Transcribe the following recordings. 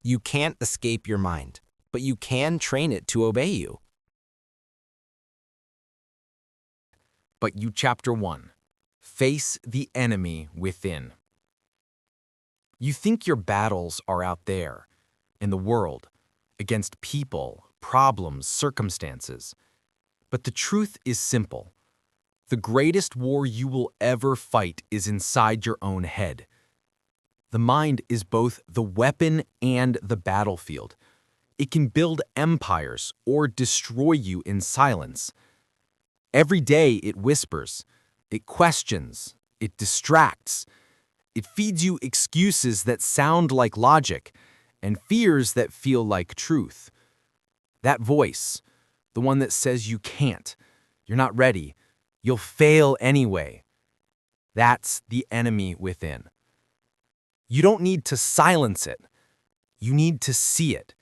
You can't escape your mind, but you can train it to obey you. But you Chapter 1. Face the enemy within. You think your battles are out there, in the world, against people, problems, circumstances. But the truth is simple. The greatest war you will ever fight is inside your own head. The mind is both the weapon and the battlefield. It can build empires or destroy you in silence. Every day it whispers, it questions, it distracts. It feeds you excuses that sound like logic and fears that feel like truth. That voice, the one that says you can't, you're not ready, you'll fail anyway. That's the enemy within. You don't need to silence it. You need to see it.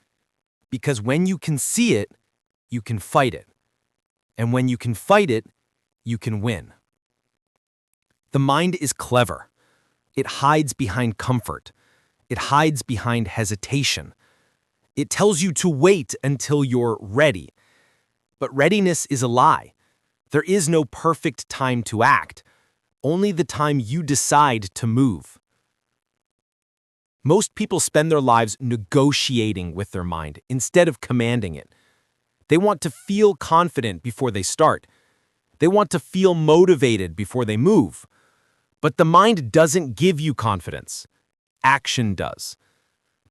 Because when you can see it, you can fight it. And when you can fight it, you can win. The mind is clever. It hides behind comfort. It hides behind hesitation. It tells you to wait until you're ready. But readiness is a lie. There is no perfect time to act, only the time you decide to move. Most people spend their lives negotiating with their mind instead of commanding it. They want to feel confident before they start. They want to feel motivated before they move. But the mind doesn't give you confidence. Action does.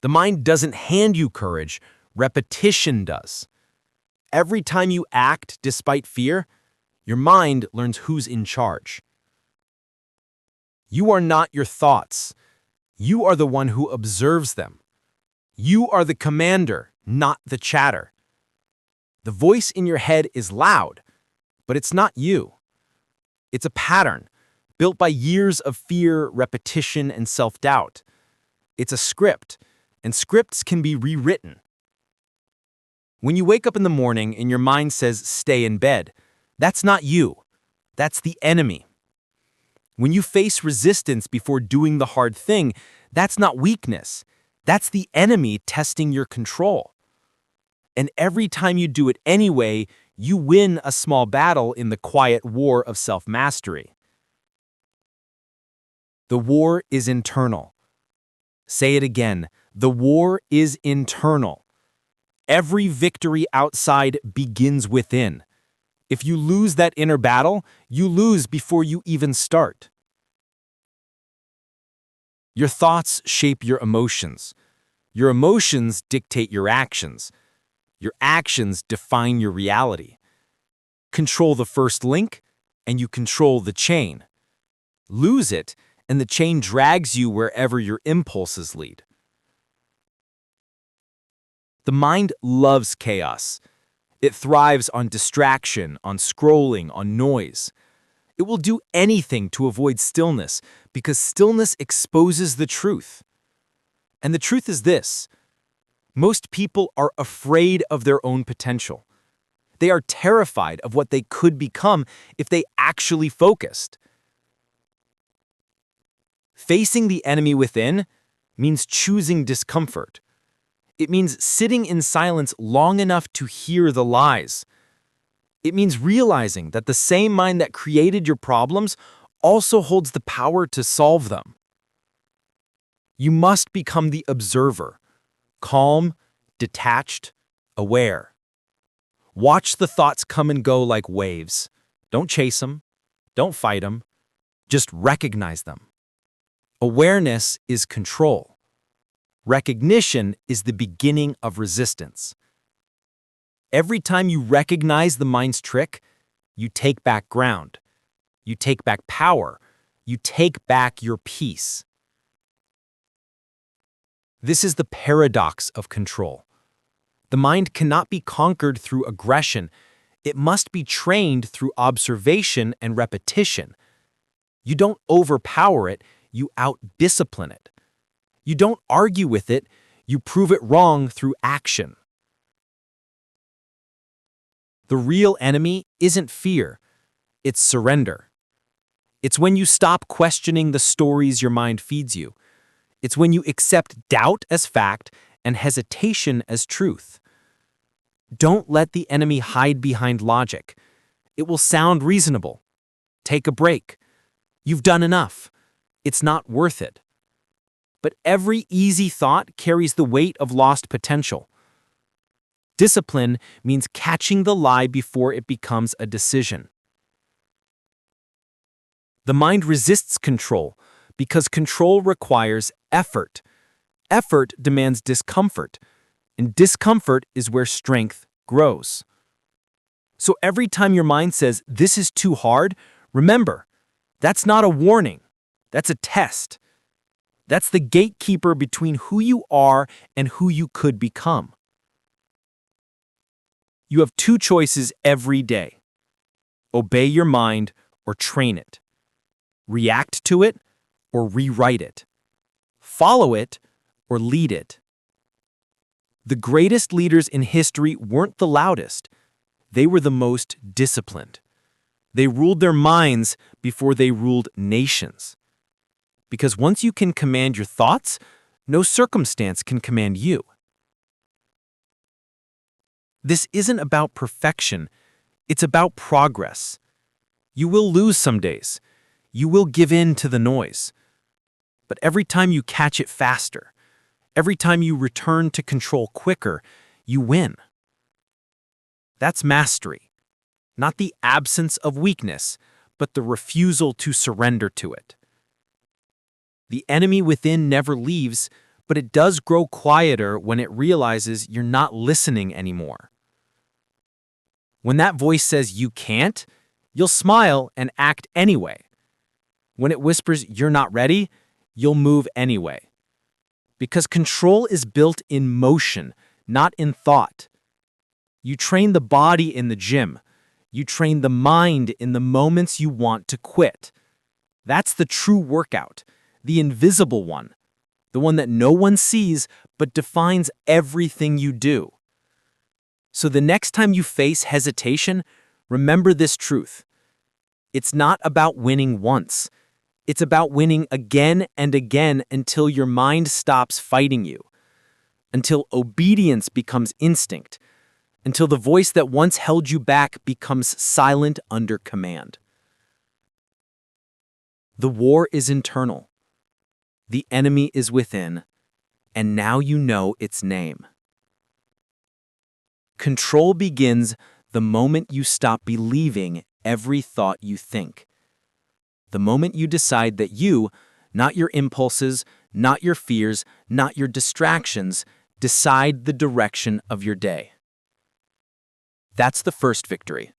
The mind doesn't hand you courage. Repetition does. Every time you act despite fear, your mind learns who's in charge. You are not your thoughts. You are the one who observes them. You are the commander, not the chatter. The voice in your head is loud, but it's not you. It's a pattern built by years of fear, repetition, and self-doubt. It's a script, and scripts can be rewritten. When you wake up in the morning and your mind says, "Stay in bed," that's not you. That's the enemy. When you face resistance before doing the hard thing, that's not weakness. That's the enemy testing your control. And every time you do it anyway, you win a small battle in the quiet war of self-mastery. The war is internal. Say it again. The war is internal. Every victory outside begins within. If you lose that inner battle, you lose before you even start. Your thoughts shape your emotions. Your emotions dictate your actions. Your actions define your reality. Control the first link, and you control the chain. Lose it, and the chain drags you wherever your impulses lead. The mind loves chaos. It thrives on distraction, on scrolling, on noise. It will do anything to avoid stillness because stillness exposes the truth. And the truth is this: most people are afraid of their own potential. They are terrified of what they could become if they actually focused. Facing the enemy within means choosing discomfort. It means sitting in silence long enough to hear the lies. It means realizing that the same mind that created your problems also holds the power to solve them. You must become the observer, calm, detached, aware. Watch the thoughts come and go like waves. Don't chase them. Don't fight them. Just recognize them. Awareness is control. Recognition is the beginning of resistance. Every time you recognize the mind's trick, you take back ground. You take back power. You take back your peace. This is the paradox of control. The mind cannot be conquered through aggression. It must be trained through observation and repetition. You don't overpower it, you out-discipline it. You don't argue with it, you prove it wrong through action. The real enemy isn't fear, it's surrender. It's when you stop questioning the stories your mind feeds you. It's when you accept doubt as fact and hesitation as truth. Don't let the enemy hide behind logic. It will sound reasonable. Take a break. You've done enough. It's not worth it. But every easy thought carries the weight of lost potential. Discipline means catching the lie before it becomes a decision. The mind resists control because control requires effort. Effort demands discomfort, and discomfort is where strength grows. So every time your mind says, "This is too hard," remember, that's not a warning. That's a test. That's the gatekeeper between who you are and who you could become. You have two choices every day. Obey your mind or train it. React to it or rewrite it. Follow it or lead it. The greatest leaders in history weren't the loudest. They were the most disciplined. They ruled their minds before they ruled nations. Because once you can command your thoughts, no circumstance can command you. This isn't about perfection. It's about progress. You will lose some days. You will give in to the noise. But every time you catch it faster, every time you return to control quicker, you win. That's mastery. Not the absence of weakness, but the refusal to surrender to it. The enemy within never leaves, but it does grow quieter when it realizes you're not listening anymore. When that voice says you can't, you'll smile and act anyway. When it whispers you're not ready, you'll move anyway. Because control is built in motion, not in thought. You train the body in the gym. You train the mind in the moments you want to quit. That's the true workout, the invisible one, the one that no one sees but defines everything you do. So the next time you face hesitation, remember this truth. It's not about winning once. It's about winning again and again until your mind stops fighting you, until obedience becomes instinct, until the voice that once held you back becomes silent under command. The war is internal. The enemy is within, and now you know its name. Control begins the moment you stop believing every thought you think. The moment you decide that you, not your impulses, not your fears, not your distractions, decide the direction of your day. That's the first victory.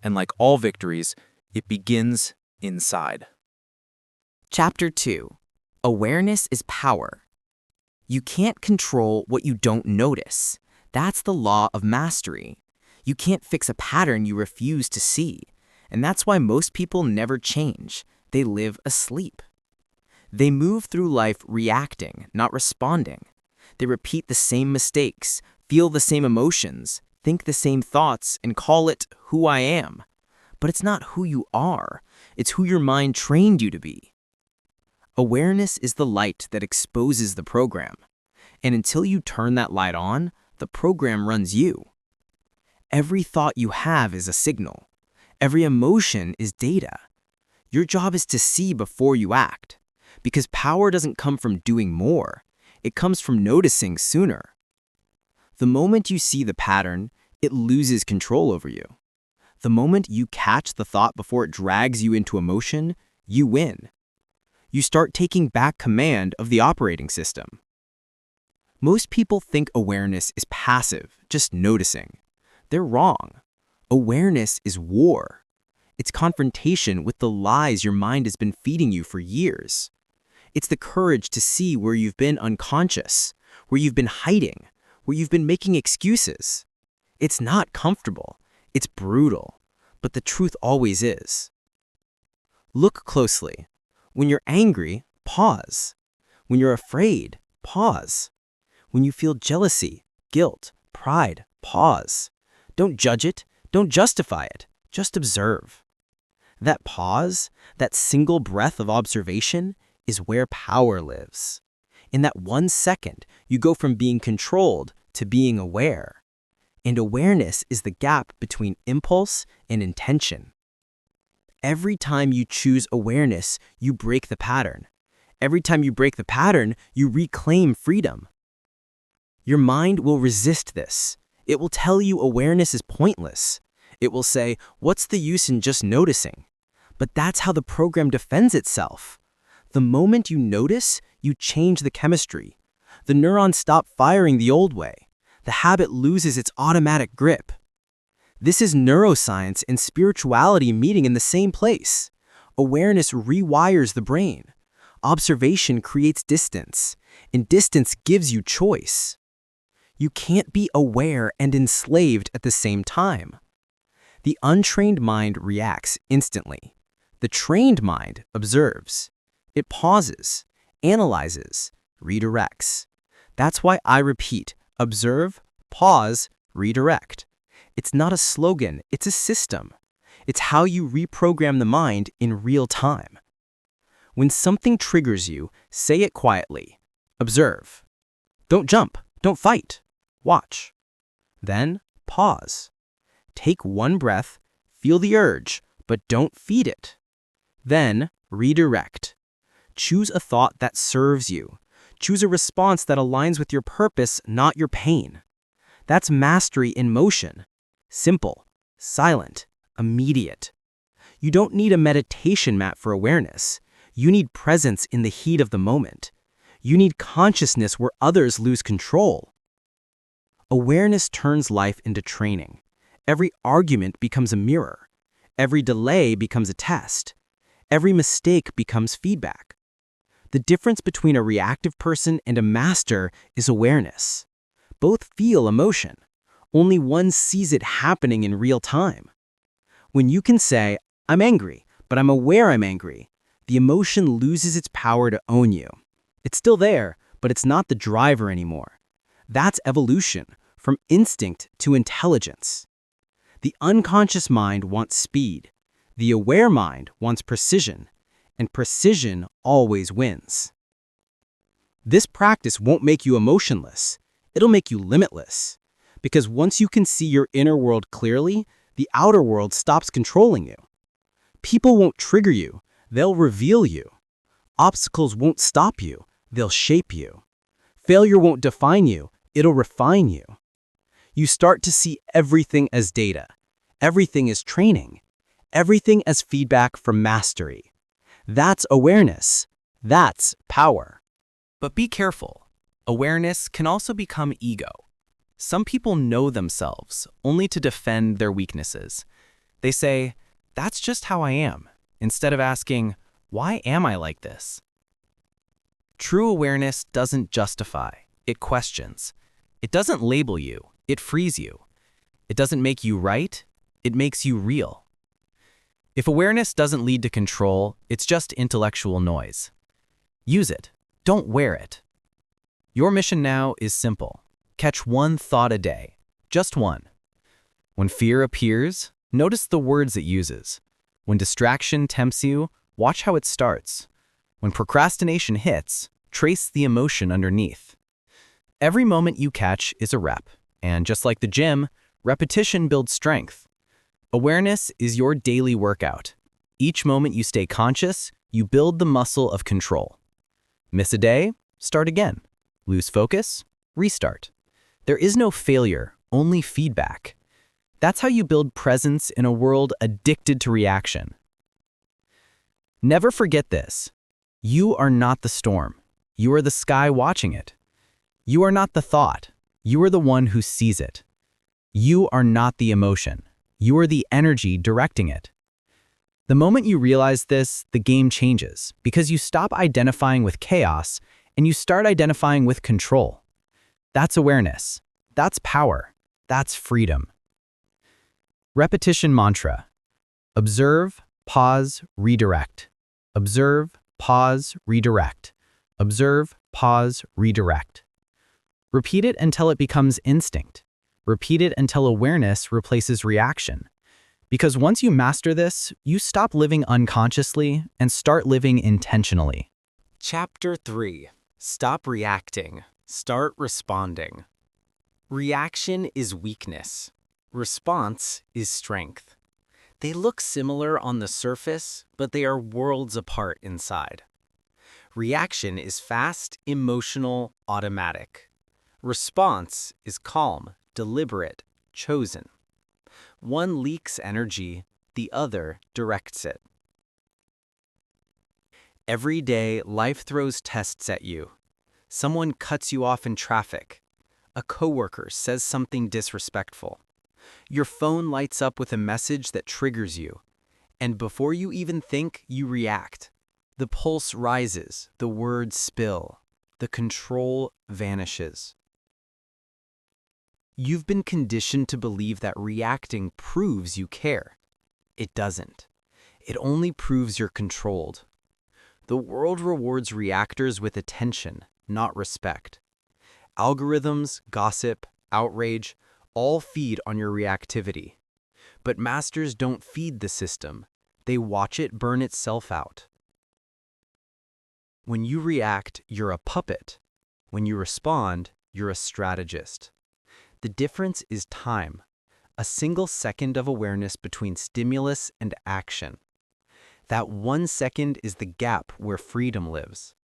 And like all victories, it begins inside. Chapter 2. Awareness is power. You can't control what you don't notice. That's the law of mastery. You can't fix a pattern you refuse to see. And that's why most people never change. They live asleep. They move through life reacting, not responding. They repeat the same mistakes, feel the same emotions, think the same thoughts, and call it who I am. But it's not who you are. It's who your mind trained you to be. Awareness is the light that exposes the program. And until you turn that light on, the program runs you. Every thought you have is a signal. Every emotion is data. Your job is to see before you act, because power doesn't come from doing more. It comes from noticing sooner. The moment you see the pattern, it loses control over you. The moment you catch the thought before it drags you into emotion, you win. You start taking back command of the operating system. Most people think awareness is passive, just noticing. They're wrong. Awareness is war. It's confrontation with the lies your mind has been feeding you for years. It's the courage to see where you've been unconscious, where you've been hiding, where you've been making excuses. It's not comfortable. It's brutal. But the truth always is. Look closely. When you're angry, pause. When you're afraid, pause. When you feel jealousy, guilt, pride, pause. Don't judge it. Don't justify it. Just observe. That pause, that single breath of observation, is where power lives. In that 1 second, you go from being controlled to being aware. And awareness is the gap between impulse and intention. Every time you choose awareness, you break the pattern. Every time you break the pattern, you reclaim freedom. Your mind will resist this. It will tell you awareness is pointless. It will say, what's the use in just noticing? But that's how the program defends itself. The moment you notice, you change the chemistry. The neurons stop firing the old way. The habit loses its automatic grip. This is neuroscience and spirituality meeting in the same place. Awareness rewires the brain. Observation creates distance, and distance gives you choice. You can't be aware and enslaved at the same time. The untrained mind reacts instantly. The trained mind observes. It pauses, analyzes, redirects. That's why I repeat, observe, pause, redirect. It's not a slogan, it's a system. It's how you reprogram the mind in real time. When something triggers you, say it quietly. Observe. Don't jump, don't fight. Watch. Then pause. Take 1 breath, feel the urge, but don't feed it. Then redirect. Choose a thought that serves you. Choose a response that aligns with your purpose, not your pain. That's mastery in motion. Simple, silent, immediate. You don't need a meditation mat for awareness. You need presence in the heat of the moment. You need consciousness where others lose control. Awareness turns life into training. Every argument becomes a mirror. Every delay becomes a test. Every mistake becomes feedback. The difference between a reactive person and a master is awareness. Both feel emotion. Only one sees it happening in real time. When you can say, I'm angry, but I'm aware I'm angry, the emotion loses its power to own you. It's still there, but it's not the driver anymore. That's evolution, from instinct to intelligence. The unconscious mind wants speed. The aware mind wants precision, and precision always wins. This practice won't make you emotionless. It'll make you limitless. Because once you can see your inner world clearly, the outer world stops controlling you. People won't trigger you, they'll reveal you. Obstacles won't stop you, they'll shape you. Failure won't define you, it'll refine you. You start to see everything as data, everything as training, everything as feedback from mastery. That's awareness. That's power. But be careful. Awareness can also become ego. Some people know themselves only to defend their weaknesses. They say, that's just how I am, instead of asking, why am I like this? True awareness doesn't justify, it questions. It doesn't label you, it frees you. It doesn't make you right, it makes you real. If awareness doesn't lead to control, it's just intellectual noise. Use it, don't wear it. Your mission now is simple. Catch 1 thought a day, just 1. When fear appears, notice the words it uses. When distraction tempts you, watch how it starts. When procrastination hits, trace the emotion underneath. Every moment you catch is a rep, and just like the gym, repetition builds strength. Awareness is your daily workout. Each moment you stay conscious, you build the muscle of control. Miss a day, start again. Lose focus, restart. There is no failure, only feedback. That's how you build presence in a world addicted to reaction. Never forget this. You are not the storm. You are the sky watching it. You are not the thought. You are the one who sees it. You are not the emotion. You are the energy directing it. The moment you realize this, the game changes because you stop identifying with chaos and you start identifying with control. That's awareness. That's power. That's freedom. Repetition mantra. Observe, pause, redirect. Observe, pause, redirect. Observe, pause, redirect. Repeat it until it becomes instinct. Repeat it until awareness replaces reaction. Because once you master this, you stop living unconsciously and start living intentionally. Chapter 3. Stop reacting. Start responding. Reaction is weakness. Response is strength. They look similar on the surface, but they are worlds apart inside. Reaction is fast, emotional, automatic. Response is calm, deliberate, chosen. One leaks energy, the other directs it. Every day, life throws tests at you. Someone cuts you off in traffic. A coworker says something disrespectful. Your phone lights up with a message that triggers you. And before you even think, you react. The pulse rises, the words spill, the control vanishes. You've been conditioned to believe that reacting proves you care. It doesn't. It only proves you're controlled. The world rewards reactors with attention, not respect. Algorithms, gossip, outrage, all feed on your reactivity. But masters don't feed the system. They watch it burn itself out. When you react, you're a puppet. When you respond, you're a strategist. The difference is time, a single second of awareness between stimulus and action. That 1 second is the gap where freedom lives.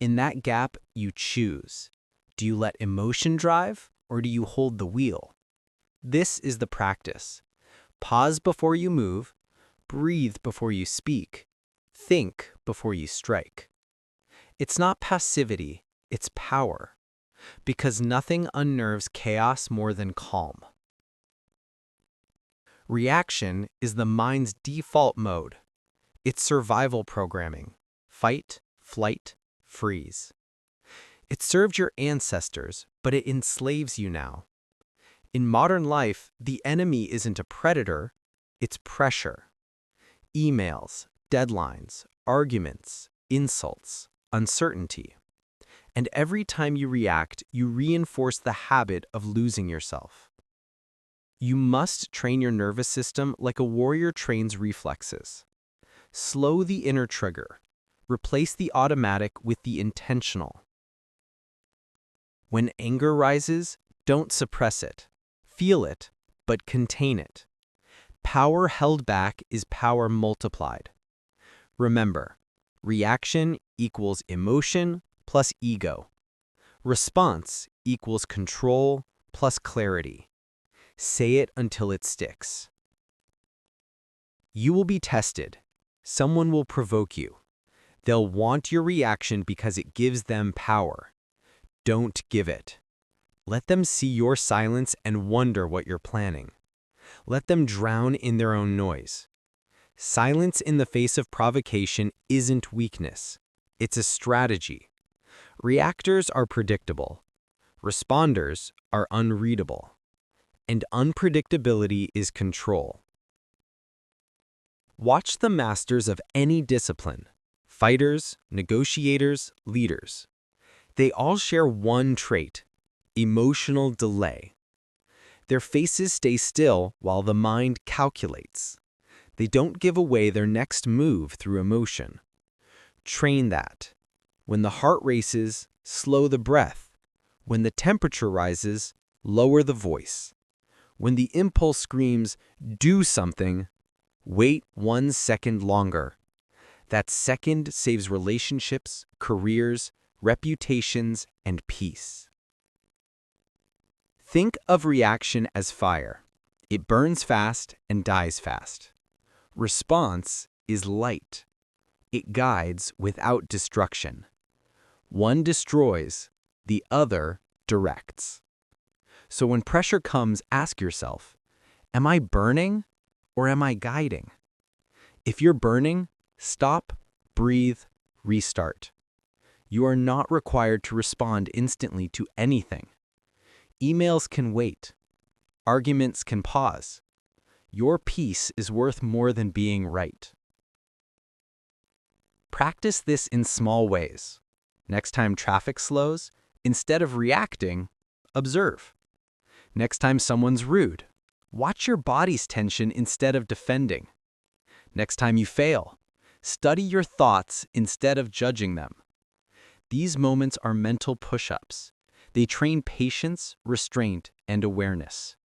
In that gap, you choose. Do you let emotion drive, or do you hold the wheel? This is the practice. Pause before you move, breathe before you speak, think before you strike. It's not passivity, it's power. Because nothing unnerves chaos more than calm. Reaction is the mind's default mode. It's survival programming. Fight, flight, freeze. It served your ancestors, but it enslaves you now. In modern life, the enemy isn't a predator, it's pressure. Emails, deadlines, arguments, insults, uncertainty. And every time you react, you reinforce the habit of losing yourself. You must train your nervous system like a warrior trains reflexes. Slow the inner trigger. Replace the automatic with the intentional. When anger rises, don't suppress it. Feel it, but contain it. Power held back is power multiplied. Remember, reaction equals emotion plus ego. Response equals control plus clarity. Say it until it sticks. You will be tested. Someone will provoke you. They'll want your reaction because it gives them power. Don't give it. Let them see your silence and wonder what you're planning. Let them drown in their own noise. Silence in the face of provocation isn't weakness. It's a strategy. Reactors are predictable. Responders are unreadable. And unpredictability is control. Watch the masters of any discipline. Fighters, negotiators, leaders. They all share one trait: emotional delay. Their faces stay still while the mind calculates. They don't give away their next move through emotion. Train that. When the heart races, slow the breath. When the temperature rises, lower the voice. When the impulse screams, "Do something," wait 1 second longer. That second saves relationships, careers, reputations, and peace. Think of reaction as fire. It burns fast and dies fast. Response is light. It guides without destruction. One destroys, the other directs. So when pressure comes, ask yourself, am I burning or am I guiding? If you're burning, stop, breathe, restart. You are not required to respond instantly to anything. Emails can wait. Arguments can pause. Your peace is worth more than being right. Practice this in small ways. Next time traffic slows, instead of reacting, observe. Next time someone's rude, watch your body's tension instead of defending. Next time you fail, study your thoughts instead of judging them. These moments are mental push-ups. They train patience, restraint, and awareness.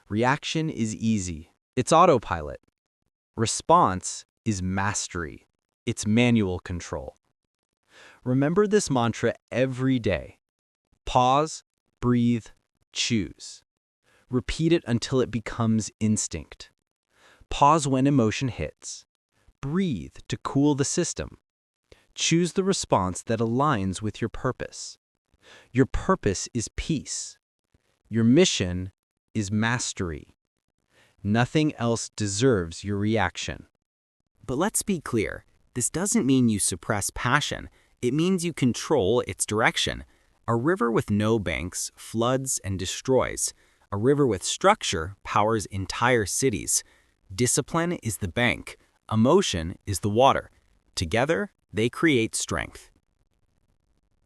Reaction is easy. It's autopilot. Response is mastery. It's manual control. Remember this mantra every day. Pause, breathe, choose. Repeat it until it becomes instinct. Pause when emotion hits. Breathe to cool the system. Choose the response that aligns with your purpose. Your purpose is peace. Your mission is mastery. Nothing else deserves your reaction. But let's be clear, this doesn't mean you suppress passion. It means you control its direction. A river with no banks floods and destroys. A river with structure powers entire cities. Discipline is the bank. Emotion is the water. Together, they create strength.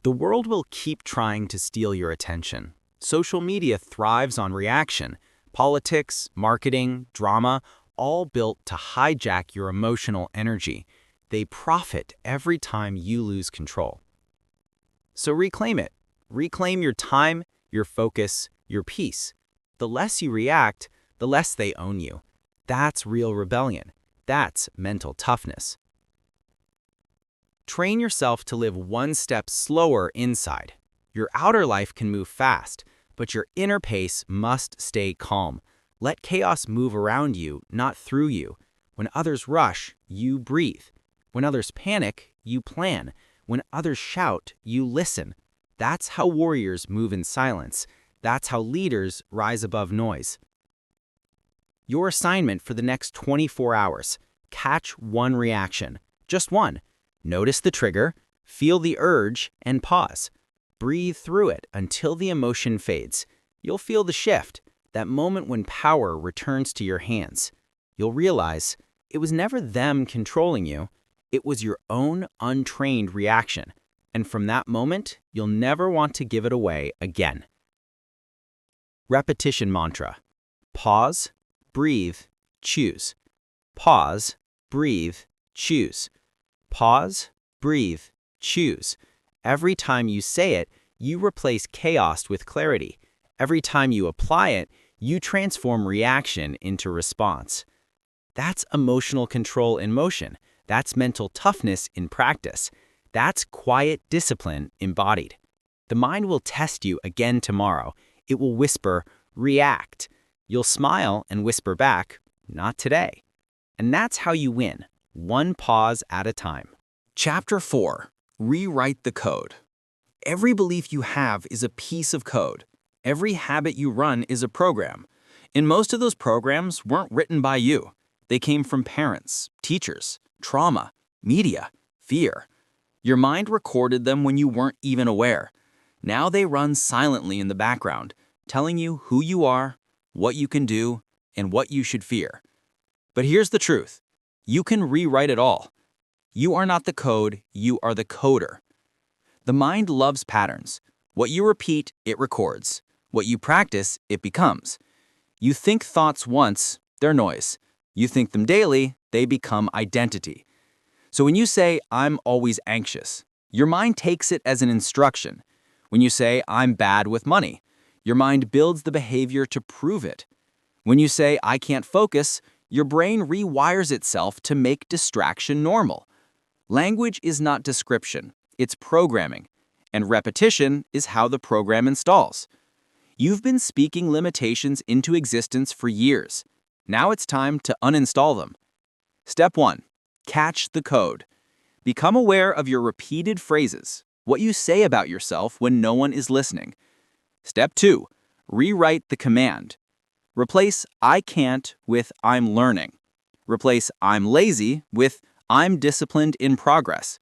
The world will keep trying to steal your attention. Social media thrives on reaction. Politics, marketing, drama, all built to hijack your emotional energy. They profit every time you lose control. So reclaim it. Reclaim your time, your focus, your peace. The less you react, the less they own you. That's real rebellion. That's mental toughness. Train yourself to live one step slower inside. Your outer life can move fast, but your inner pace must stay calm. Let chaos move around you, not through you. When others rush, you breathe. When others panic, you plan. When others shout, you listen. That's how warriors move in silence. That's how leaders rise above noise. Your assignment for the next 24 hours: catch one reaction. Just one. Notice the trigger, feel the urge, and pause. Breathe through it until the emotion fades. You'll feel the shift, that moment when power returns to your hands. You'll realize it was never them controlling you. It was your own untrained reaction. And from that moment, you'll never want to give it away again. Repetition mantra. Pause, breathe, choose. Pause, breathe, choose. Pause, breathe, choose. Every time you say it, you replace chaos with clarity. Every time you apply it, you transform reaction into response. That's emotional control in motion. That's mental toughness in practice. That's quiet discipline embodied. The mind will test you again tomorrow. It will whisper, react. You'll smile and whisper back, not today. And that's how you win, one pause at a time. Chapter 4. Rewrite the code. Every belief you have is a piece of code. Every habit you run is a program. And most of those programs weren't written by you. They came from parents, teachers, trauma, media, fear. Your mind recorded them when you weren't even aware. Now they run silently in the background, telling you who you are, what you can do, and what you should fear. But here's the truth. You can rewrite it all. You are not the code, you are the coder. The mind loves patterns. What you repeat, it records. What you practice, it becomes. You think thoughts once, they're noise. You think them daily, they become identity. So when you say, I'm always anxious, your mind takes it as an instruction. When you say, I'm bad with money, your mind builds the behavior to prove it. When you say, I can't focus, your brain rewires itself to make distraction normal. Language is not description, it's programming. And repetition is how the program installs. You've been speaking limitations into existence for years. Now it's time to uninstall them. Step 1. Catch the code. Become aware of your repeated phrases, what you say about yourself when no one is listening. Step 2. Rewrite the command. Replace I can't with I'm learning. Replace I'm lazy with I'm disciplined in progress.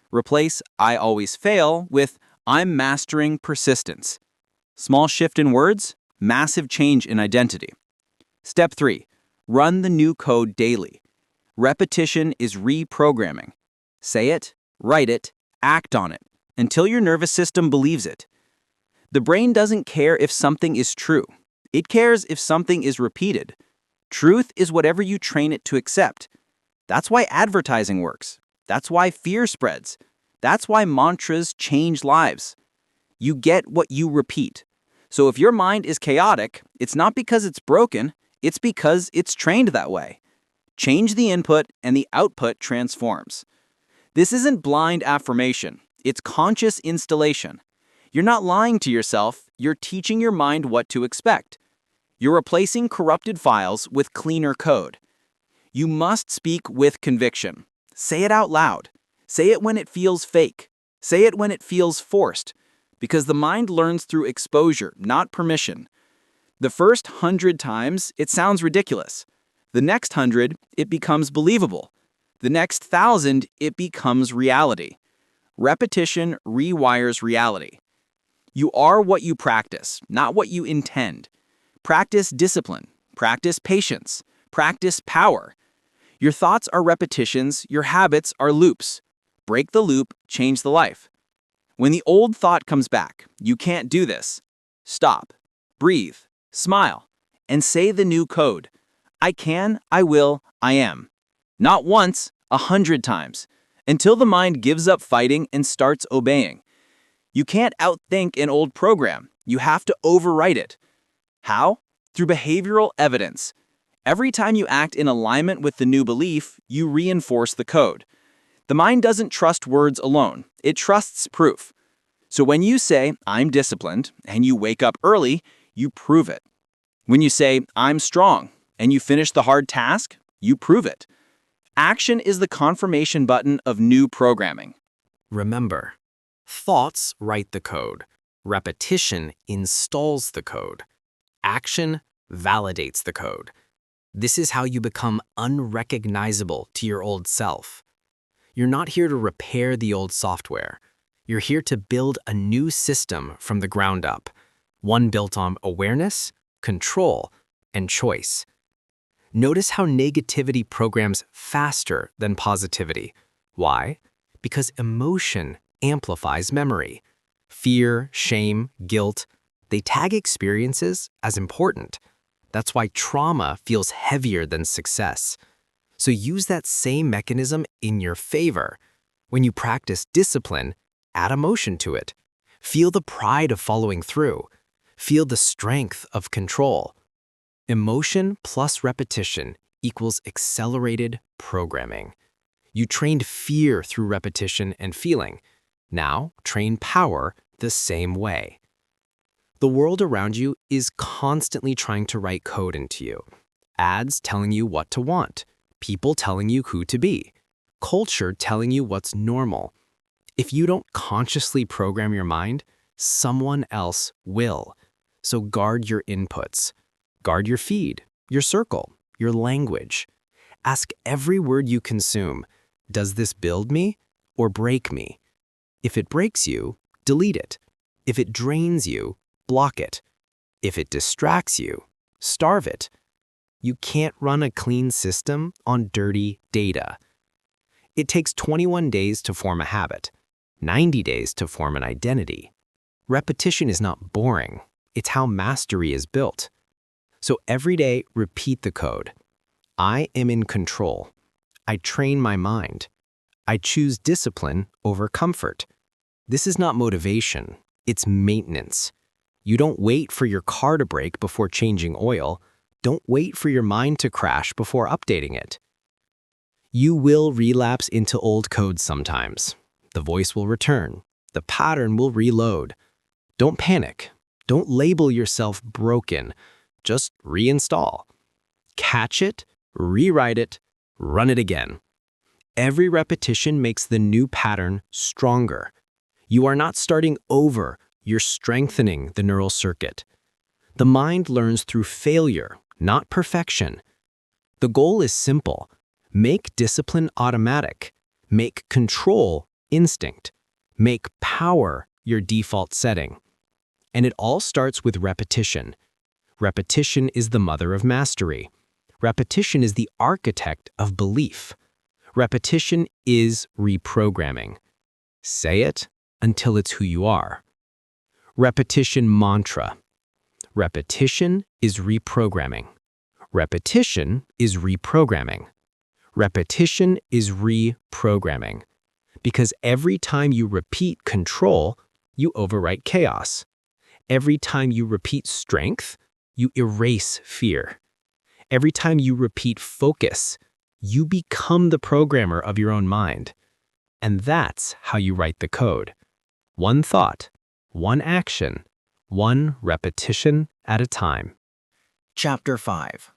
Replace I always fail with I'm mastering persistence. Small shift in words, massive change in identity. Step 3. Run the new code daily. Repetition is reprogramming. Say it, write it, act on it, until your nervous system believes it. The brain doesn't care if something is true. It cares if something is repeated. Truth is whatever you train it to accept. That's why advertising works. That's why fear spreads. That's why mantras change lives. You get what you repeat. So if your mind is chaotic, it's not because it's broken, it's because it's trained that way. Change the input and the output transforms. This isn't blind affirmation, it's conscious installation. You're not lying to yourself, you're teaching your mind what to expect. You're replacing corrupted files with cleaner code. You must speak with conviction. Say it out loud. Say it when it feels fake. Say it when it feels forced. Because the mind learns through exposure, not permission. The first 100 times, it sounds ridiculous. The next 100, it becomes believable. The next 1,000, it becomes reality. Repetition rewires reality. You are what you practice, not what you intend. Practice discipline. Practice patience. Practice power. Your thoughts are repetitions, your habits are loops. Break the loop, change the life. When the old thought comes back, you can't do this. Stop, breathe, smile, and say the new code. I can, I will, I am. Not once, 100 times, until the mind gives up fighting and starts obeying. You can't outthink an old program. You have to overwrite it. How? Through behavioral evidence. Every time you act in alignment with the new belief, you reinforce the code. The mind doesn't trust words alone. It trusts proof. So when you say, I'm disciplined, and you wake up early, you prove it. When you say, I'm strong, and you finish the hard task, you prove it. Action is the confirmation button of new programming. Remember, thoughts write the code. Repetition installs the code. Action validates the code. This is how you become unrecognizable to your old self. You're not here to repair the old software. You're here to build a new system from the ground up, one built on awareness, control, and choice. Notice how negativity programs faster than positivity. Why? Because emotion amplifies memory. Fear, shame, guilt, they tag experiences as important. That's why trauma feels heavier than success. So use that same mechanism in your favor. When you practice discipline, add emotion to it. Feel the pride of following through. Feel the strength of control. Emotion plus repetition equals accelerated programming. You trained fear through repetition and feeling. Now, train power the same way. The world around you is constantly trying to write code into you. Ads telling you what to want. People telling you who to be. Culture telling you what's normal. If you don't consciously program your mind, someone else will. So guard your inputs. Guard your feed, your circle, your language. Ask every word you consume, does this build me or break me? If it breaks you, delete it. If it drains you, block it. If it distracts you, starve it. You can't run a clean system on dirty data. It takes 21 days to form a habit, 90 days to form an identity. Repetition is not boring. It's how mastery is built. So every day, repeat the code. I am in control. I train my mind. I choose discipline over comfort. This is not motivation. It's maintenance. You don't wait for your car to break before changing oil. Don't wait for your mind to crash before updating it. You will relapse into old code sometimes. The voice will return. The pattern will reload. Don't panic. Don't label yourself broken. Just reinstall. Catch it, rewrite it, run it again. Every repetition makes the new pattern stronger. You are not starting over, you're strengthening the neural circuit. The mind learns through failure, not perfection. The goal is simple. Make discipline automatic. Make control instinct. Make power your default setting. And it all starts with repetition. Repetition is the mother of mastery. Repetition is the architect of belief. Repetition is reprogramming. Say it until it's who you are. Repetition mantra. Repetition is reprogramming. Repetition is reprogramming. Repetition is reprogramming. Because every time you repeat control, you overwrite chaos. Every time you repeat strength, you erase fear. Every time you repeat focus, you become the programmer of your own mind. And that's how you write the code. One thought, one action, one repetition at a time. Chapter 5.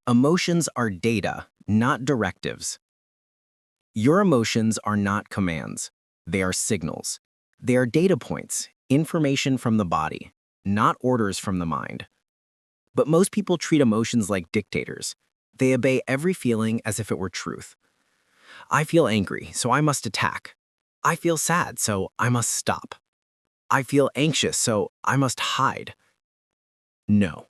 Emotions are data, not directives. Your emotions are not commands. They are signals. They are data points, information from the body, not orders from the mind. But most people treat emotions like dictators. They obey every feeling as if it were truth. I feel angry, so I must attack. I feel sad, so I must stop. I feel anxious, so I must hide. No.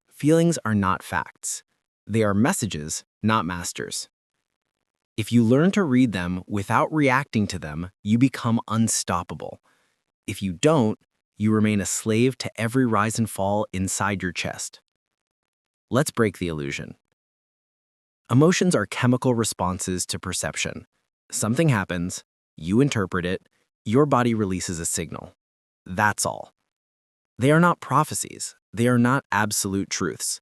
Feelings are not facts. They are messages, not masters. If you learn to read them without reacting to them, you become unstoppable. If you don't, you remain a slave to every rise and fall inside your chest. Let's break the illusion. Emotions are chemical responses to perception. Something happens, you interpret it, your body releases a signal. That's all. They are not prophecies. They are not absolute truths.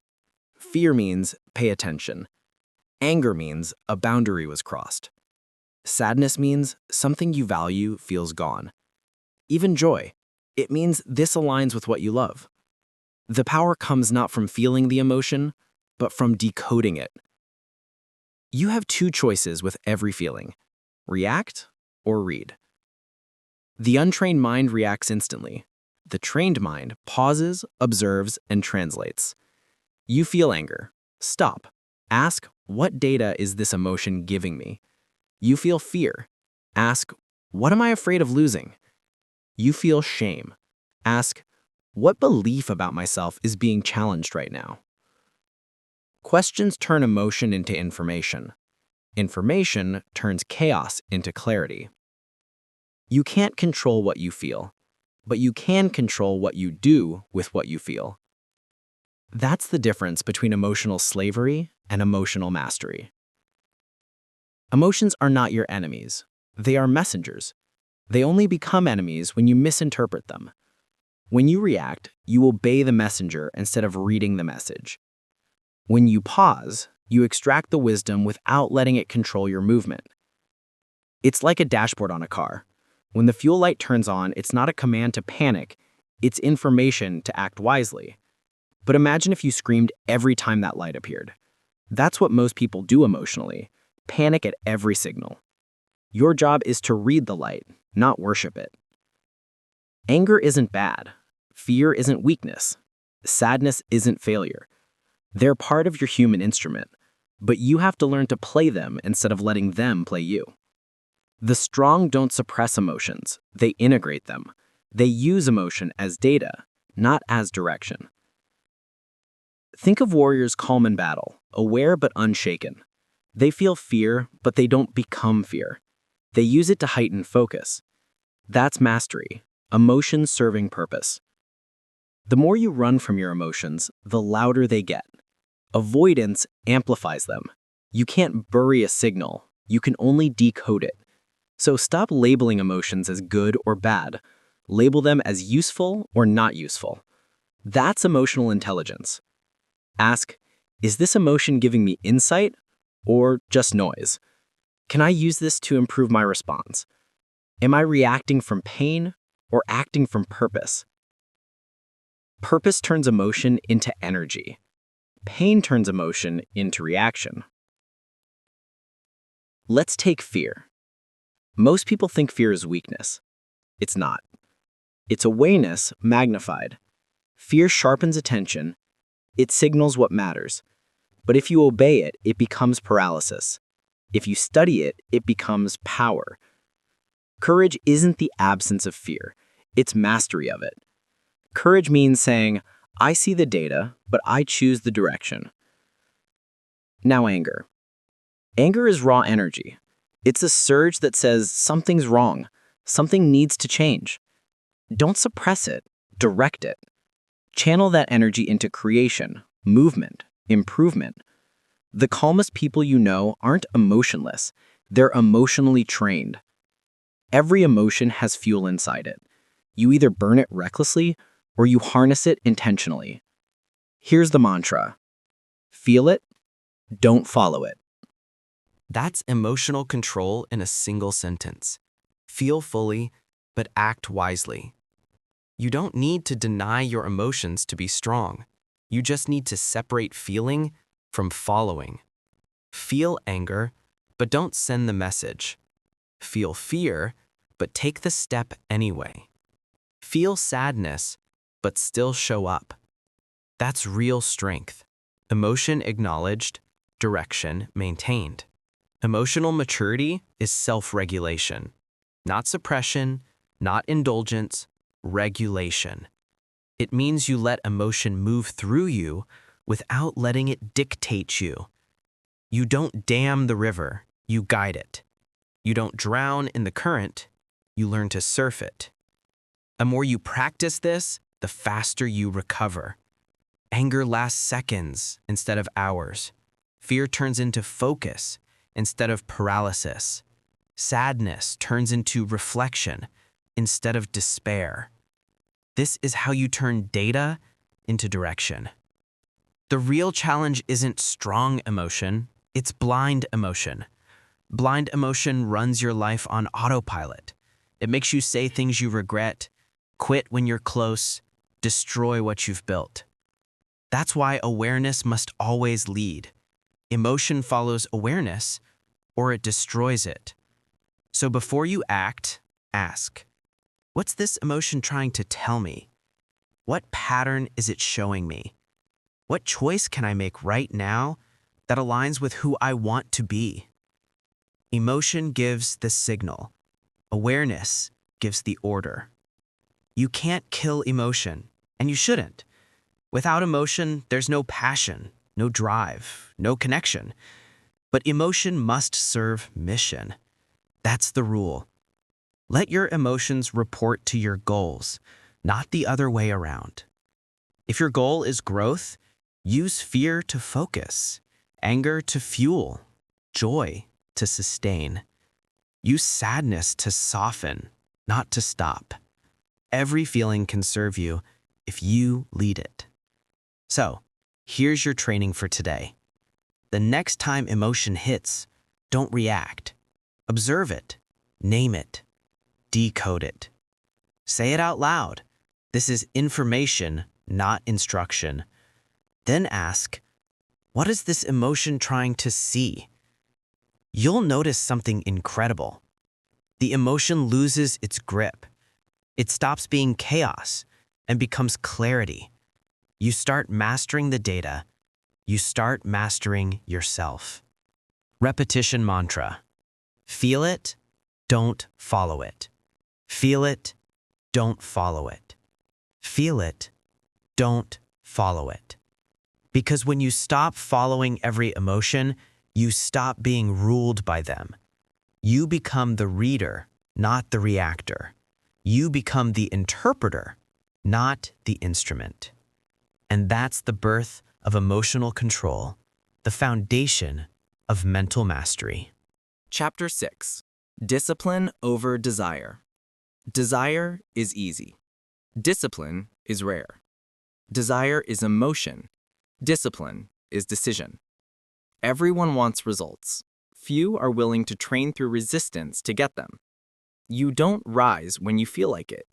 Fear means pay attention. Anger means a boundary was crossed. Sadness means something you value feels gone. Even joy, it means this aligns with what you love. The power comes not from feeling the emotion, but from decoding it. You have two choices with every feeling: react or read. The untrained mind reacts instantly. The trained mind pauses, observes, and translates. You feel anger. Stop. Ask, what data is this emotion giving me? You feel fear. Ask, what am I afraid of losing? You feel shame. Ask, what belief about myself is being challenged right now? Questions turn emotion into information. Information turns chaos into clarity. You can't control what you feel, but you can control what you do with what you feel. That's the difference between emotional slavery and emotional mastery. Emotions are not your enemies. They are messengers. They only become enemies when you misinterpret them. When you react, you obey the messenger instead of reading the message. When you pause, you extract the wisdom without letting it control your movement. It's like a dashboard on a car. When the fuel light turns on, it's not a command to panic, it's information to act wisely. But imagine if you screamed every time that light appeared. That's what most people do emotionally, panic at every signal. Your job is to read the light, not worship it. Anger isn't bad. Fear isn't weakness. Sadness isn't failure. They're part of your human instrument, but you have to learn to play them instead of letting them play you. The strong don't suppress emotions, they integrate them. They use emotion as data, not as direction. Think of warriors calm in battle, aware but unshaken. They feel fear, but they don't become fear. They use it to heighten focus. That's mastery, emotion serving purpose. The more you run from your emotions, the louder they get. Avoidance amplifies them. You can't bury a signal, you can only decode it. So stop labeling emotions as good or bad. Label them as useful or not useful. That's emotional intelligence. Ask, is this emotion giving me insight or just noise? Can I use this to improve my response? Am I reacting from pain or acting from purpose? Purpose turns emotion into energy. Pain turns emotion into reaction. Let's take fear. Most people think fear is weakness. It's not. It's awareness magnified. Fear sharpens attention. It signals what matters. But if you obey it, it becomes paralysis. If you study it, it becomes power. Courage isn't the absence of fear. It's mastery of it. Courage means saying, I see the data, but I choose the direction. Now anger. Anger is raw energy. It's a surge that says something's wrong, something needs to change. Don't suppress it, direct it. Channel that energy into creation, movement, improvement. The calmest people you know aren't emotionless, they're emotionally trained. Every emotion has fuel inside it. You either burn it recklessly or you harness it intentionally. Here's the mantra: feel it, don't follow it. That's emotional control in a single sentence. Feel fully, but act wisely. You don't need to deny your emotions to be strong. You just need to separate feeling from following. Feel anger, but don't send the message. Feel fear, but take the step anyway. Feel sadness, but still show up. That's real strength. Emotion acknowledged, direction maintained. Emotional maturity is self-regulation. Not suppression, not indulgence, regulation. It means you let emotion move through you without letting it dictate you. You don't dam the river, you guide it. You don't drown in the current, you learn to surf it. The more you practice this, the faster you recover. Anger lasts seconds instead of hours. Fear turns into focus instead of paralysis. Sadness turns into reflection instead of despair. This is how you turn data into direction. The real challenge isn't strong emotion, it's blind emotion. Blind emotion runs your life on autopilot. It makes you say things you regret, quit when you're close, destroy what you've built. That's why awareness must always lead. Emotion follows awareness, or it destroys it. So before you act, ask, what's this emotion trying to tell me? What pattern is it showing me? What choice can I make right now that aligns with who I want to be? Emotion gives the signal. Awareness gives the order. You can't kill emotion, and you shouldn't. Without emotion, there's no passion, no drive, no connection. But emotion must serve mission. That's the rule. Let your emotions report to your goals, not the other way around. If your goal is growth, use fear to focus, anger to fuel, joy to sustain. Use sadness to soften, not to stop. Every feeling can serve you if you lead it. So, here's your training for today. The next time emotion hits, don't react. Observe it, name it, decode it. Say it out loud. This is information, not instruction. Then ask, what is this emotion trying to see? You'll notice something incredible. The emotion loses its grip. It stops being chaos and becomes clarity. You start mastering the data. You start mastering yourself. Repetition mantra. Feel it, don't follow it. Feel it, don't follow it. Feel it, don't follow it. Because when you stop following every emotion, you stop being ruled by them. You become the reader, not the reactor. You become the interpreter, not the instrument. And that's the birth of emotional control, the foundation of mental mastery. Chapter 6. Discipline over desire. Desire is easy. Discipline is rare. Desire is emotion. Discipline is decision. Everyone wants results. Few are willing to train through resistance to get them. You don't rise when you feel like it.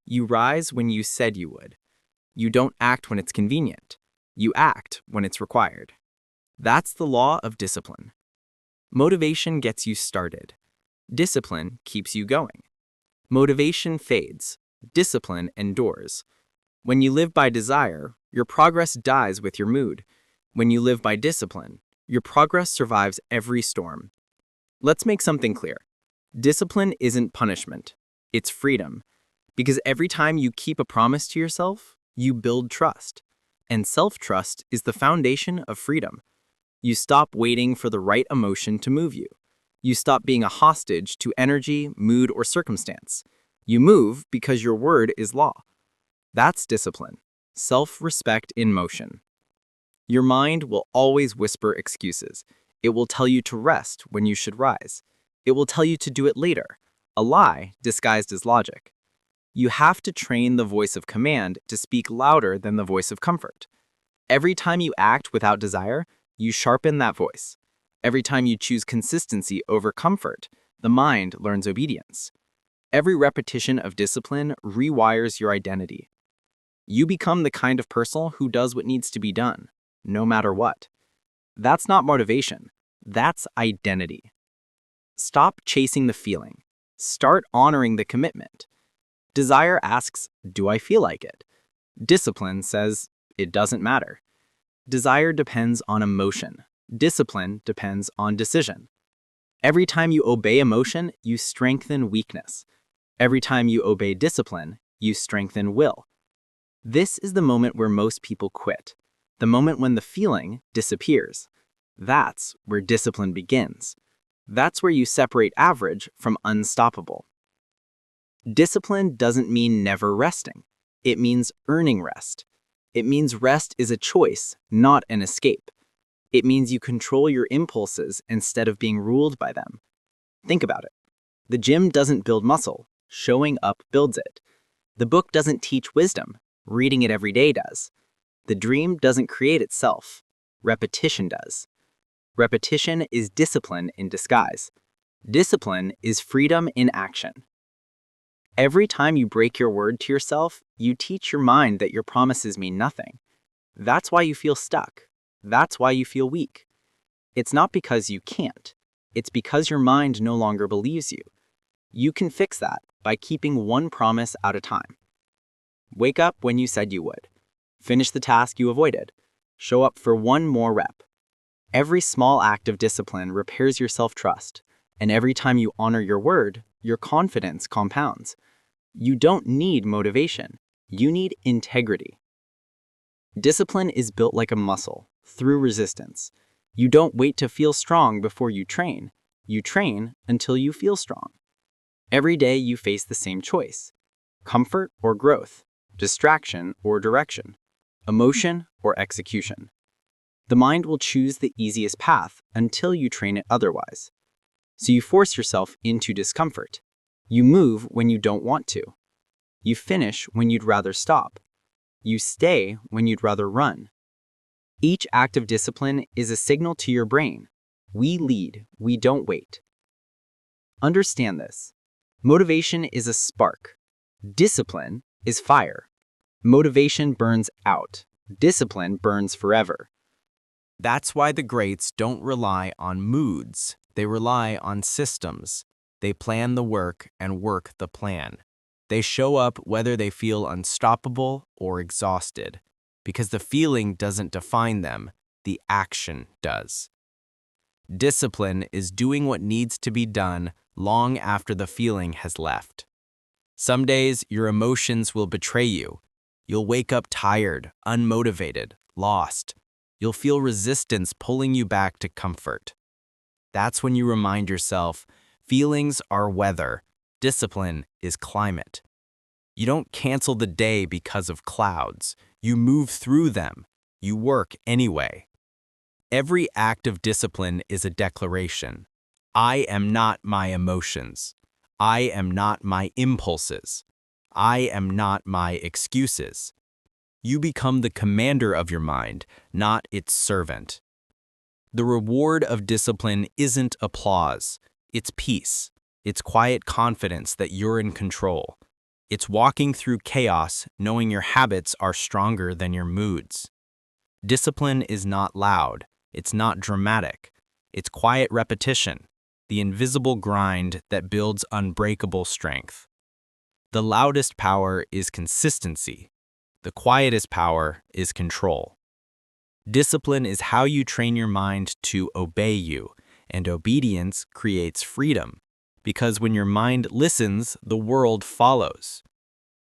You rise when you said you would. You don't act when it's convenient. You act when it's required. That's the law of discipline. Motivation gets you started. Discipline keeps you going. Motivation fades. Discipline endures. When you live by desire, your progress dies with your mood. When you live by discipline, your progress survives every storm. Let's make something clear. Discipline isn't punishment. It's freedom. Because every time you keep a promise to yourself, you build trust. And self-trust is the foundation of freedom. You stop waiting for the right emotion to move you. You stop being a hostage to energy, mood, or circumstance. You move because your word is law. That's discipline. Self-respect in motion. Your mind will always whisper excuses. It will tell you to rest when you should rise. It will tell you to do it later. a lie disguised as logic. You have to train the voice of command to speak louder than the voice of comfort. Every time you act without desire, you sharpen that voice. Every time you choose consistency over comfort, the mind learns obedience. Every repetition of discipline rewires your identity. You become the kind of person who does what needs to be done, no matter what. That's not motivation. That's identity. Stop chasing the feeling. Start honoring the commitment. Desire asks, do I feel like it? Discipline says, it doesn't matter. Desire depends on emotion. Discipline depends on decision. Every time you obey emotion, you strengthen weakness. Every time you obey discipline, you strengthen will. This is the moment where most people quit. The moment when the feeling disappears. That's where discipline begins. That's where you separate average from unstoppable. Discipline doesn't mean never resting. It means earning rest. It means rest is a choice, not an escape. It means you control your impulses instead of being ruled by them. Think about it. The gym doesn't build muscle. Showing up builds it. The book doesn't teach wisdom. Reading it every day does. The dream doesn't create itself. Repetition does. Repetition is discipline in disguise. Discipline is freedom in action. Every time you break your word to yourself, you teach your mind that your promises mean nothing. That's why you feel stuck. That's why you feel weak. It's not because you can't. It's because your mind no longer believes you. You can fix that by keeping one promise at a time. Wake up when you said you would. Finish the task you avoided. Show up for one more rep. Every small act of discipline repairs your self-trust, and every time you honor your word, your confidence compounds. You don't need motivation. You need integrity. Discipline is built like a muscle, through resistance. You don't wait to feel strong before you train. You train until you feel strong. Every day you face the same choice: comfort or growth, distraction or direction, emotion or execution. The mind will choose the easiest path until you train it otherwise. So you force yourself into discomfort. You move when you don't want to. You finish when you'd rather stop. You stay when you'd rather run. Each act of discipline is a signal to your brain. We lead, we don't wait. Understand this. Motivation is a spark. Discipline is fire. Motivation burns out. Discipline burns forever. That's why the greats don't rely on moods. They rely on systems. They plan the work and work the plan. They show up whether they feel unstoppable or exhausted, because the feeling doesn't define them, the action does. Discipline is doing what needs to be done long after the feeling has left. Some days, your emotions will betray you. You'll wake up tired, unmotivated, lost. You'll feel resistance pulling you back to comfort. That's when you remind yourself, feelings are weather, discipline is climate. You don't cancel the day because of clouds. You move through them. You work anyway. Every act of discipline is a declaration. I am not my emotions. I am not my impulses. I am not my excuses. You become the commander of your mind, not its servant. The reward of discipline isn't applause. It's peace. It's quiet confidence that you're in control. It's walking through chaos, knowing your habits are stronger than your moods. Discipline is not loud. It's not dramatic. It's quiet repetition, the invisible grind that builds unbreakable strength. The loudest power is consistency. The quietest power is control. Discipline is how you train your mind to obey you, and obedience creates freedom, because when your mind listens, the world follows.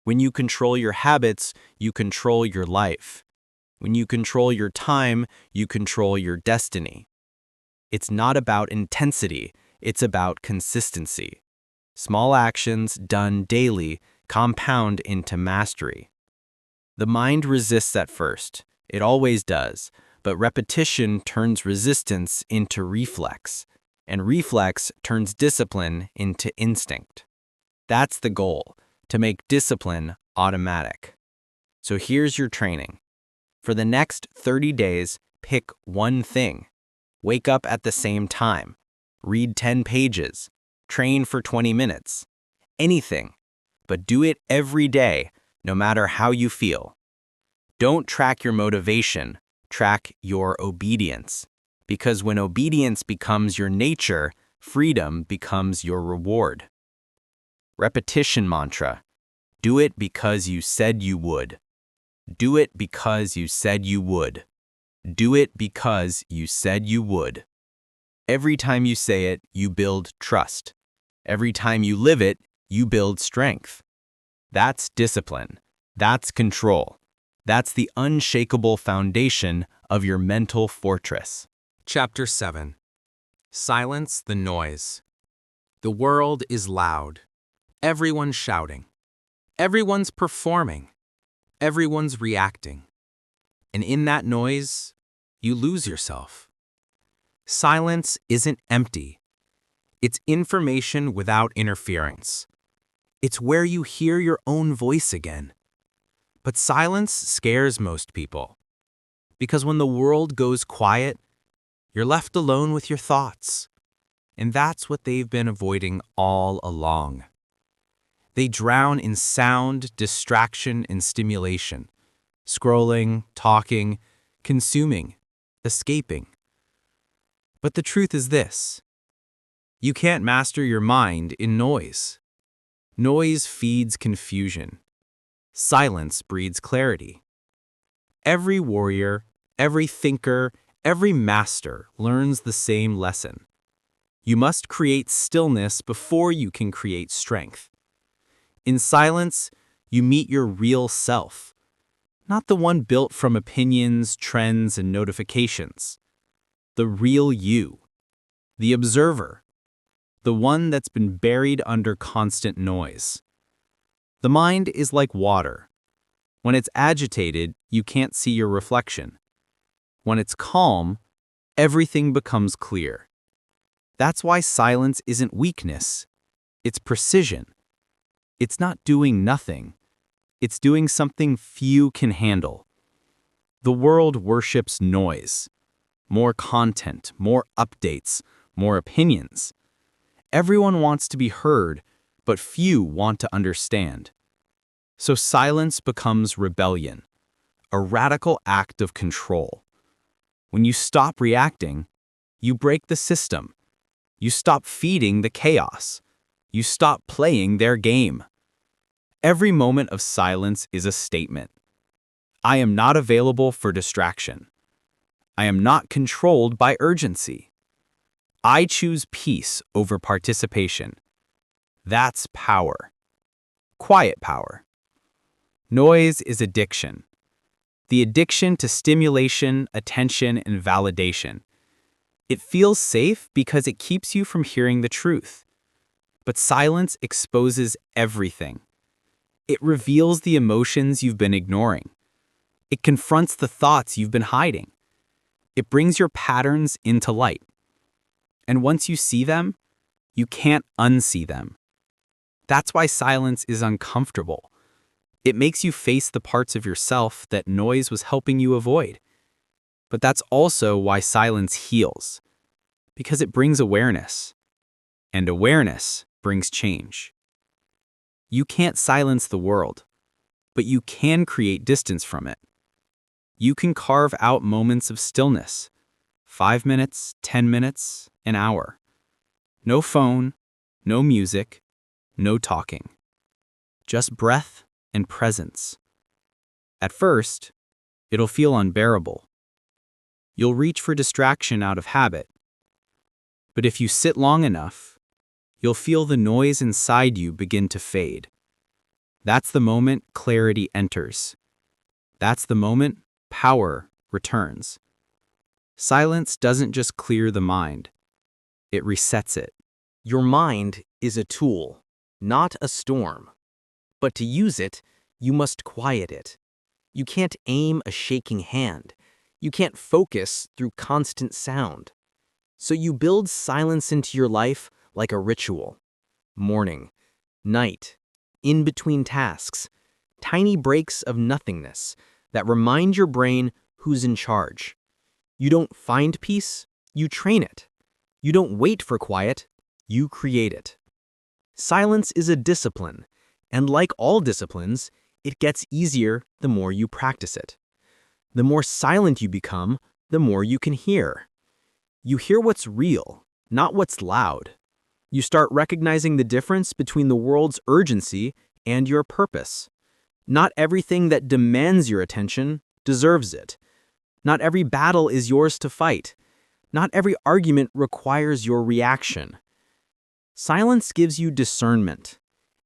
When you control your habits, you control your life. When you control your time, you control your destiny. It's not about intensity, it's about consistency. Small actions done daily compound into mastery. The mind resists at first. It always does, but repetition turns resistance into reflex, and reflex turns discipline into instinct. That's the goal, to make discipline automatic. So here's your training. For the next 30 days, pick one thing. Wake up at the same time. Read 10 pages. Train for 20 minutes. Anything. But do it every day, no matter how you feel. Don't track your motivation, track your obedience. Because when obedience becomes your nature, freedom becomes your reward. Repetition mantra. Do it because you said you would. Do it because you said you would. Do it because you said you would. Every time you say it, you build trust. Every time you live it, you build strength. That's discipline. That's control. That's the unshakable foundation of your mental fortress. Chapter 7. Silence the noise. The world is loud. Everyone's shouting. Everyone's performing. Everyone's reacting. And in that noise, you lose yourself. Silence isn't empty. It's information without interference. It's where you hear your own voice again. But silence scares most people. Because when the world goes quiet, you're left alone with your thoughts. And that's what they've been avoiding all along. They drown in sound, distraction, and stimulation. Scrolling, talking, consuming, escaping. But the truth is this. You can't master your mind in noise. Noise feeds confusion. Silence breeds clarity. Every warrior, every thinker, every master learns the same lesson. You must create stillness before you can create strength. In silence, you meet your real self, not the one built from opinions, trends, and notifications. The real you, the observer, the one that's been buried under constant noise. The mind is like water. When it's agitated, you can't see your reflection. When it's calm, everything becomes clear. That's why silence isn't weakness. It's precision. It's not doing nothing. It's doing something few can handle. The world worships noise. More content, more updates, more opinions. Everyone wants to be heard, but few want to understand. So silence becomes rebellion, a radical act of control. When you stop reacting, you break the system. You stop feeding the chaos. You stop playing their game. Every moment of silence is a statement. I am not available for distraction. I am not controlled by urgency. I choose peace over participation. That's power. Quiet power. Noise is addiction. The addiction to stimulation, attention, and validation. It feels safe because it keeps you from hearing the truth. But silence exposes everything. It reveals the emotions you've been ignoring. It confronts the thoughts you've been hiding. It brings your patterns into light. And once you see them, you can't unsee them. That's why silence is uncomfortable. It makes you face the parts of yourself that noise was helping you avoid. But that's also why silence heals, because it brings awareness. And awareness brings change. You can't silence the world, but you can create distance from it. You can carve out moments of stillness, 5 minutes, 10 minutes, an hour. No phone, no music, no talking. Just breath and presence. At first, it'll feel unbearable. You'll reach for distraction out of habit. But if you sit long enough, you'll feel the noise inside you begin to fade. That's the moment clarity enters. That's the moment power returns. Silence doesn't just clear the mind. It resets it. Your mind is a tool, not a storm. But to use it, you must quiet it. You can't aim a shaking hand. You can't focus through constant sound. So you build silence into your life like a ritual. Morning, night, in between tasks, tiny breaks of nothingness that remind your brain who's in charge. You don't find peace, you train it. You don't wait for quiet, you create it. Silence is a discipline, and like all disciplines, it gets easier the more you practice it. The more silent you become, the more you can hear. You hear what's real, not what's loud. You start recognizing the difference between the world's urgency and your purpose. Not everything that demands your attention deserves it. Not every battle is yours to fight. Not every argument requires your reaction. Silence gives you discernment.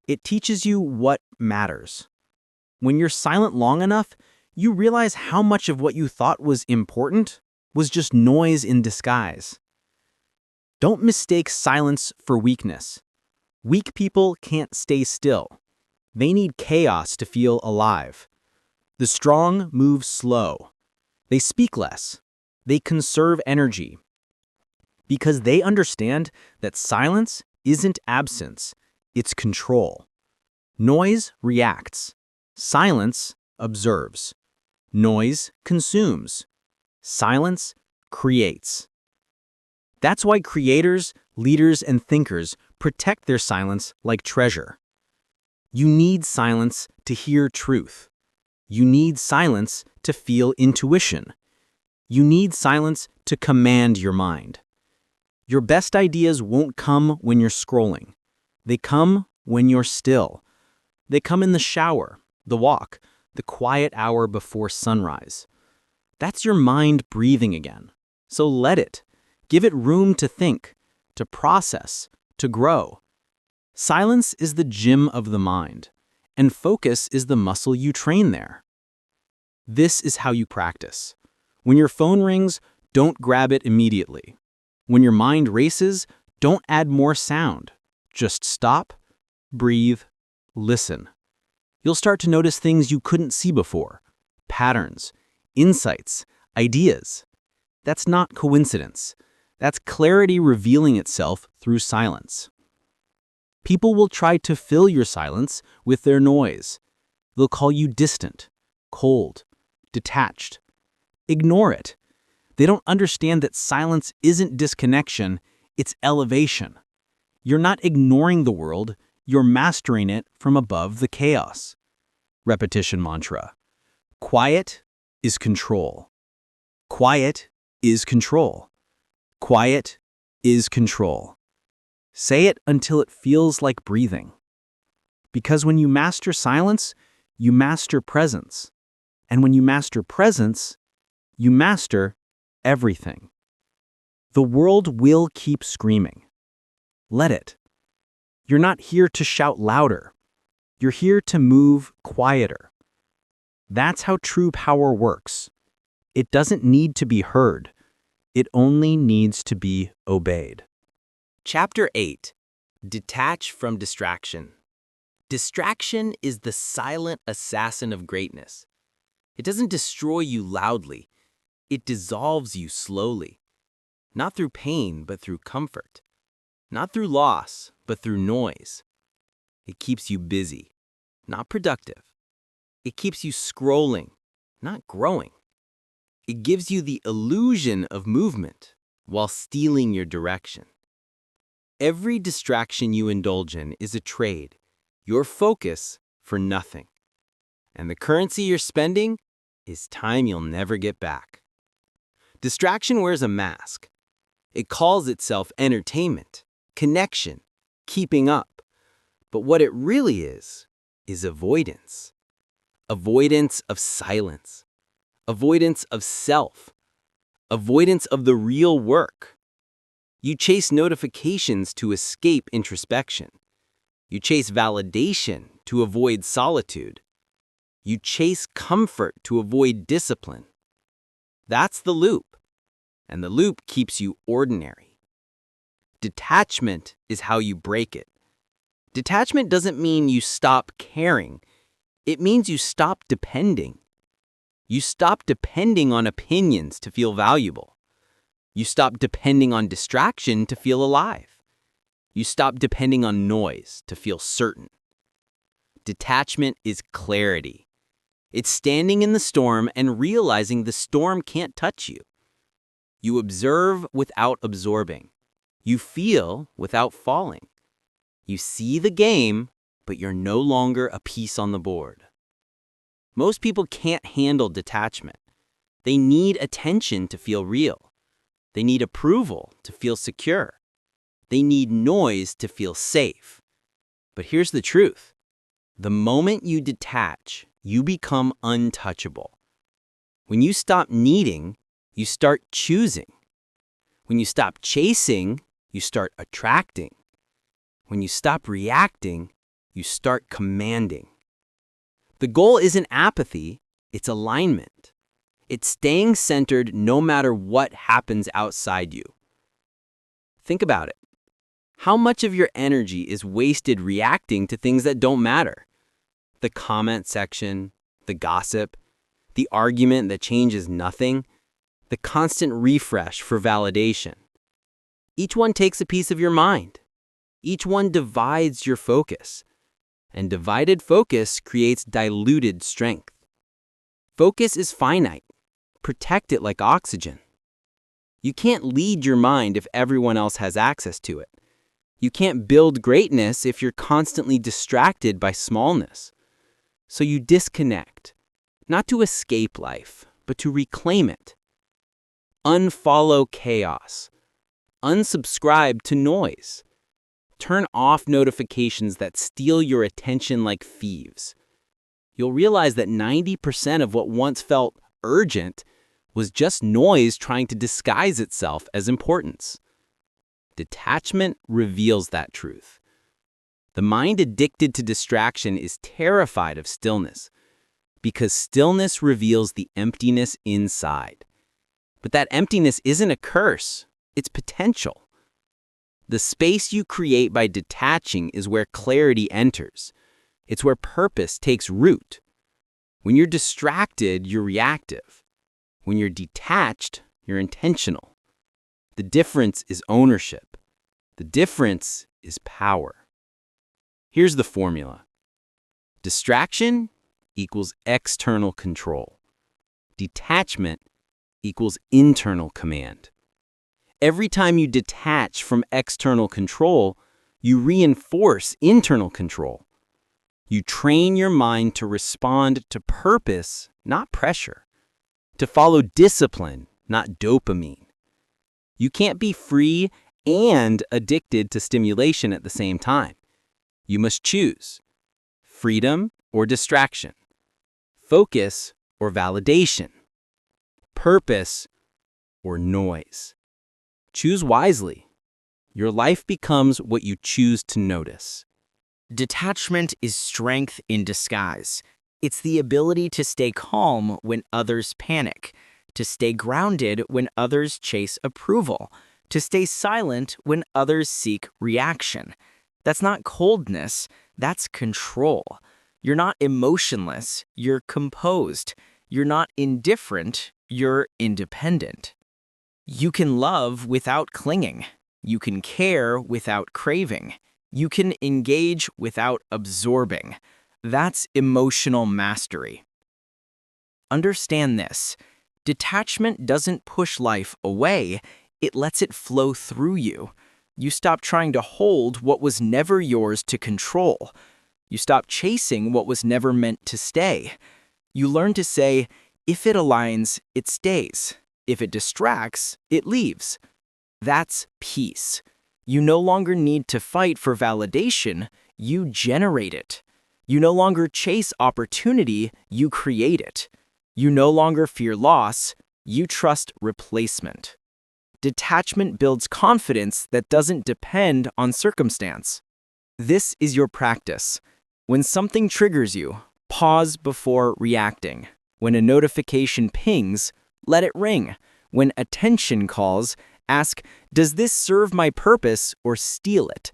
It teaches you what matters. When you're silent long enough, you realize how much of what you thought was important was just noise in disguise. Don't mistake silence for weakness. Weak people can't stay still. They need chaos to feel alive. The strong move slow. They speak less. They conserve energy. Because they understand that silence isn't absence, it's control. Noise reacts. Silence observes. Noise consumes. Silence creates. That's why creators, leaders, and thinkers protect their silence like treasure. You need silence to hear truth. You need silence to feel intuition. You need silence to command your mind. Your best ideas won't come when you're scrolling. They come when you're still. They come in the shower, the walk, the quiet hour before sunrise. That's your mind breathing again. So let it. Give it room to think, to process, to grow. Silence is the gym of the mind, and focus is the muscle you train there. This is how you practice. When your phone rings, don't grab it immediately. When your mind races, don't add more sound. Just stop, breathe, listen. You'll start to notice things you couldn't see before. Patterns, insights, ideas. That's not coincidence. That's clarity revealing itself through silence. People will try to fill your silence with their noise. They'll call you distant, cold, detached. Ignore it. They don't understand that silence isn't disconnection, it's elevation. You're not ignoring the world, you're mastering it from above the chaos. Repetition mantra. Quiet is control. Quiet is control. Quiet is control. Say it until it feels like breathing. Because when you master silence, you master presence. And when you master presence, you master everything. The world will keep screaming. Let it. You're not here to shout louder. You're here to move quieter. That's how true power works. It doesn't need to be heard. It only needs to be obeyed. Chapter 8. Detach from distraction. Distraction is the silent assassin of greatness. It doesn't destroy you loudly. It dissolves you slowly. Not through pain, but through comfort. Not through loss, but through noise. It keeps you busy, not productive. It keeps you scrolling, not growing. It gives you the illusion of movement while stealing your direction. Every distraction you indulge in is a trade, your focus for nothing. And the currency you're spending is time you'll never get back. Distraction wears a mask. It calls itself entertainment, connection, keeping up. But what it really is avoidance. Avoidance of silence. Avoidance of self. Avoidance of the real work. You chase notifications to escape introspection. You chase validation to avoid solitude. You chase comfort to avoid discipline. That's the loop, and the loop keeps you ordinary. Detachment is how you break it. Detachment doesn't mean you stop caring. It means you stop depending. You stop depending on opinions to feel valuable. You stop depending on distraction to feel alive. You stop depending on noise to feel certain. Detachment is clarity. It's standing in the storm and realizing the storm can't touch you. You observe without absorbing. You feel without falling. You see the game, but you're no longer a piece on the board. Most people can't handle detachment. They need attention to feel real. They need approval to feel secure. They need noise to feel safe. But here's the truth. The moment you detach, you become untouchable. When you stop needing, you start choosing. When you stop chasing, you start attracting. When you stop reacting, you start commanding. The goal isn't apathy, it's alignment. It's staying centered no matter what happens outside you. Think about it. How much of your energy is wasted reacting to things that don't matter? The comment section, the gossip, the argument that changes nothing, the constant refresh for validation. Each one takes a piece of your mind. Each one divides your focus. And divided focus creates diluted strength. Focus is finite. Protect it like oxygen. You can't lead your mind if everyone else has access to it. You can't build greatness if you're constantly distracted by smallness. So you disconnect, not to escape life, but to reclaim it. Unfollow chaos. Unsubscribe to noise. Turn off notifications that steal your attention like thieves. You'll realize that 90% of what once felt urgent was just noise trying to disguise itself as importance. Detachment reveals that truth. The mind addicted to distraction is terrified of stillness because stillness reveals the emptiness inside. But that emptiness isn't a curse, it's potential. The space you create by detaching is where clarity enters. It's where purpose takes root. When you're distracted, you're reactive. When you're detached, you're intentional. The difference is ownership. The difference is power. Here's the formula. Distraction equals external control. Detachment equals internal command. Every time you detach from external control, you reinforce internal control. You train your mind to respond to purpose, not pressure. To follow discipline, not dopamine. You can't be free and addicted to stimulation at the same time. You must choose freedom or distraction, focus or validation, purpose or noise. Choose wisely. Your life becomes what you choose to notice. Detachment is strength in disguise. It's the ability to stay calm when others panic, to stay grounded when others chase approval, to stay silent when others seek reaction. That's not coldness, that's control. You're not emotionless, you're composed. You're not indifferent, you're independent. You can love without clinging. You can care without craving. You can engage without absorbing. That's emotional mastery. Understand this. Detachment doesn't push life away, it lets it flow through you. You stop trying to hold what was never yours to control. You stop chasing what was never meant to stay. You learn to say, if it aligns, it stays. If it distracts, it leaves. That's peace. You no longer need to fight for validation, you generate it. You no longer chase opportunity, you create it. You no longer fear loss, you trust replacement. Detachment builds confidence that doesn't depend on circumstance. This is your practice. When something triggers you, pause before reacting. When a notification pings, let it ring. When attention calls, ask, does this serve my purpose or steal it?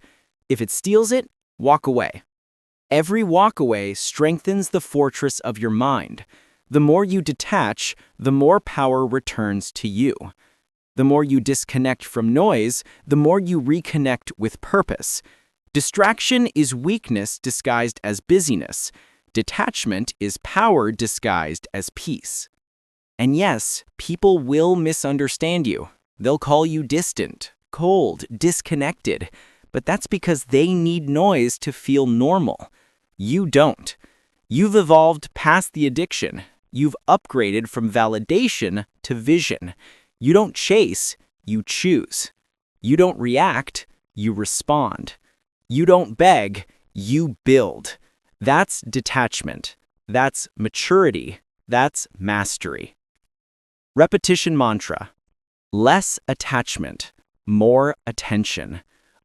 If it steals it, walk away. Every walk away strengthens the fortress of your mind. The more you detach, the more power returns to you. The The more you disconnect from noise, the more you reconnect with purpose. Distraction is weakness disguised as busyness. Detachment is power disguised as peace. And yes, people will misunderstand you. They'll call you distant, cold, disconnected, but that's because they need noise to feel normal. You don't. You've evolved past the addiction. You've upgraded from validation to vision. You don't chase, you choose. You don't react, you respond. You don't beg, you build. That's detachment. That's maturity. That's mastery. Repetition mantra. Less attachment, more attention.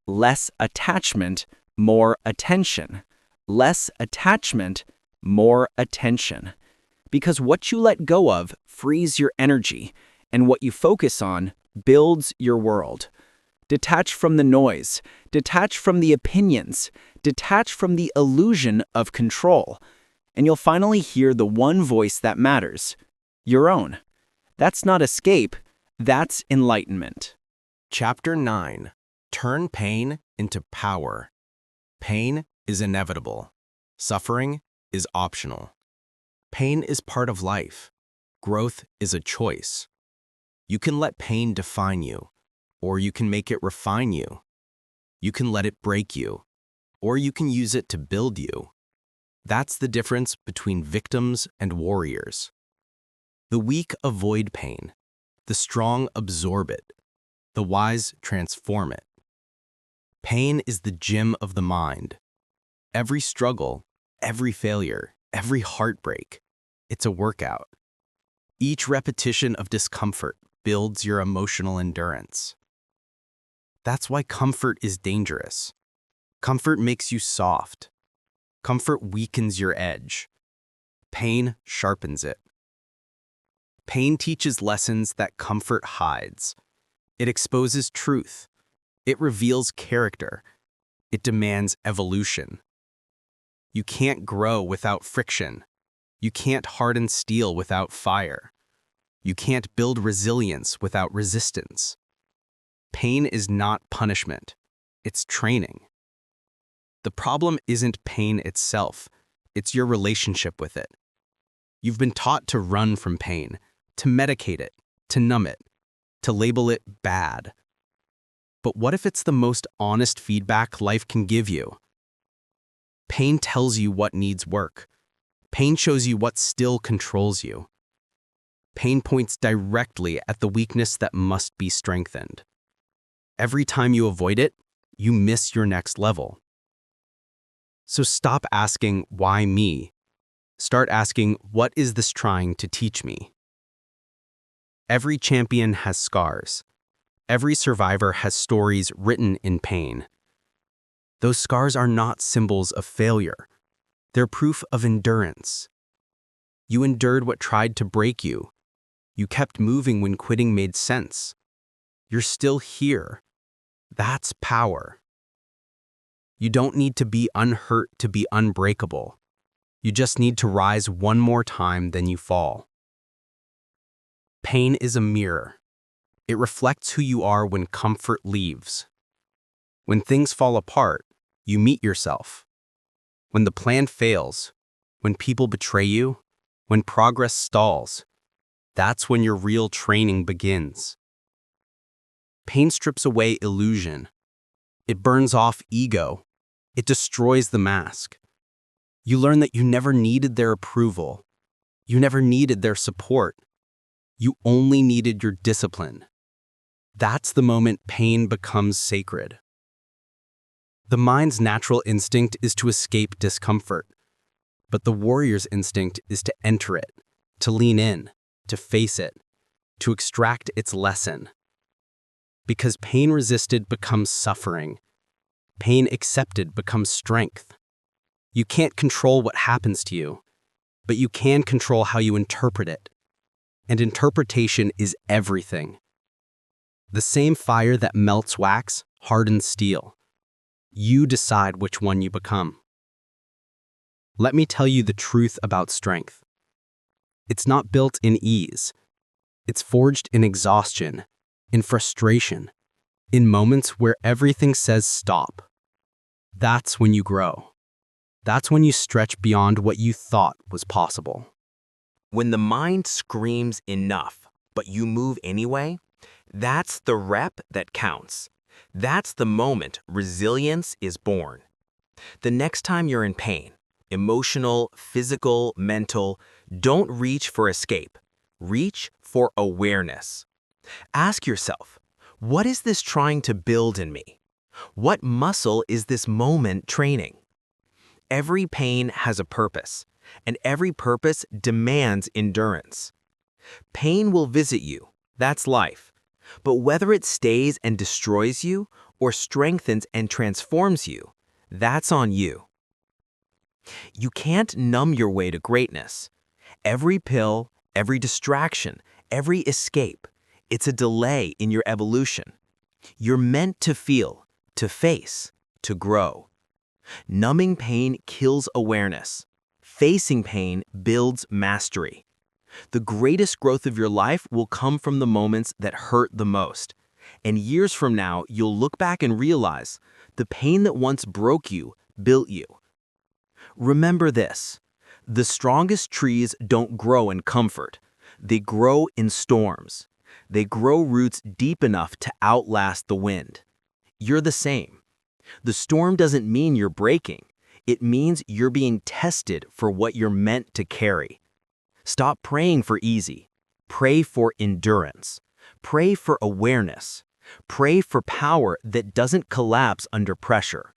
Less attachment, more attention. Less attachment, more attention. Because what you let go of frees your energy, and what you focus on builds your world. Detach from the noise. Detach from the opinions. Detach from the illusion of control. And you'll finally hear the one voice that matters, your own. That's not escape, that's enlightenment. Chapter 9. Turn pain into power. Pain is inevitable. Suffering is optional. Pain is part of life. Growth is a choice. You can let pain define you, or you can make it refine you. You can let it break you, or you can use it to build you. That's the difference between victims and warriors. The weak avoid pain. The strong absorb it. The wise transform it. Pain is the gym of the mind. Every struggle, every failure, every heartbreak, it's a workout. Each repetition of discomfort builds your emotional endurance. That's why comfort is dangerous. Comfort makes you soft. Comfort weakens your edge. Pain sharpens it. Pain teaches lessons that comfort hides. It exposes truth. It reveals character. It demands evolution. You can't grow without friction. You can't harden steel without fire. You can't build resilience without resistance. Pain is not punishment. It's training. The problem isn't pain itself. It's your relationship with it. You've been taught to run from pain, to medicate it, to numb it, to label it bad. But what if it's the most honest feedback life can give you? Pain tells you what needs work. Pain shows you what still controls you. Pain points directly at the weakness that must be strengthened. Every time you avoid it, you miss your next level. So stop asking, why me? Start asking, what is this trying to teach me? Every champion has scars. Every survivor has stories written in pain. Those scars are not symbols of failure. They're proof of endurance. You endured what tried to break you. You kept moving when quitting made sense. You're still here. That's power. You don't need to be unhurt to be unbreakable. You just need to rise one more time than you fall. Pain is a mirror. It reflects who you are when comfort leaves. When things fall apart, you meet yourself. When the plan fails, when people betray you, when progress stalls, that's when your real training begins. Pain strips away illusion. It burns off ego. It destroys the mask. You learn that you never needed their approval. You never needed their support. You only needed your discipline. That's the moment pain becomes sacred. The mind's natural instinct is to escape discomfort, but the warrior's instinct is to enter it, to lean in, to face it, to extract its lesson. Because pain resisted becomes suffering. Pain accepted becomes strength. You can't control what happens to you, but you can control how you interpret it. And interpretation is everything. The same fire that melts wax hardens steel. You decide which one you become. Let me tell you the truth about strength. It's not built in ease. It's forged in exhaustion, in frustration, in moments where everything says stop. That's when you grow. That's when you stretch beyond what you thought was possible. When the mind screams enough, but you move anyway, that's the rep that counts. That's the moment resilience is born. The next time you're in pain, emotional, physical, mental, don't reach for escape. Reach for awareness. Ask yourself, what is this trying to build in me? What muscle is this moment training? Every pain has a purpose, and every purpose demands endurance. Pain will visit you, that's life. But whether it stays and destroys you or strengthens and transforms you, that's on you. You can't numb your way to greatness. Every pill, every distraction, every escape, it's a delay in your evolution. You're meant to feel, to face, to grow. Numbing pain kills awareness. Facing pain builds mastery. The greatest growth of your life will come from the moments that hurt the most. And years from now, you'll look back and realize the pain that once broke you built you. Remember this: the strongest trees don't grow in comfort. They grow in storms. They grow roots deep enough to outlast the wind. You're the same. The storm doesn't mean you're breaking. It means you're being tested for what you're meant to carry. Stop praying for easy. Pray for endurance. Pray for awareness. Pray for power that doesn't collapse under pressure.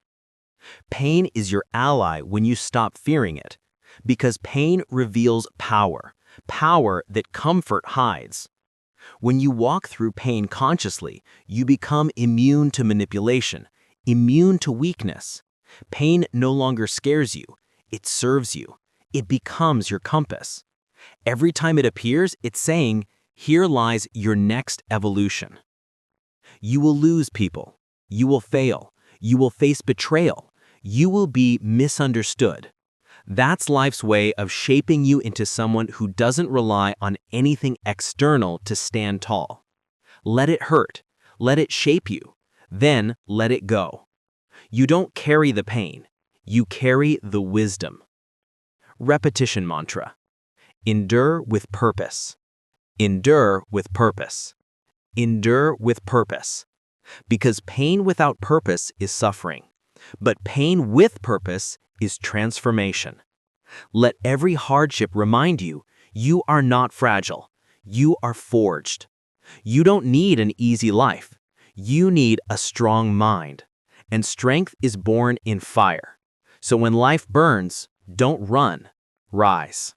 Pain is your ally when you stop fearing it, because pain reveals power, power that comfort hides. When you walk through pain consciously, you become immune to manipulation, immune to weakness. Pain no longer scares you, it serves you. It becomes your compass. Every time it appears, it's saying, here lies your next evolution. You will lose people. You will fail. You will face betrayal. You will be misunderstood. That's life's way of shaping you into someone who doesn't rely on anything external to stand tall. Let it hurt. Let it shape you. Then let it go. You don't carry the pain. You carry the wisdom. Repetition mantra. Endure with purpose. Endure with purpose. Endure with purpose. Because pain without purpose is suffering. But pain with purpose is transformation. Let every hardship remind you, you are not fragile. You are forged. You don't need an easy life. You need a strong mind. And strength is born in fire. So when life burns, don't run, rise.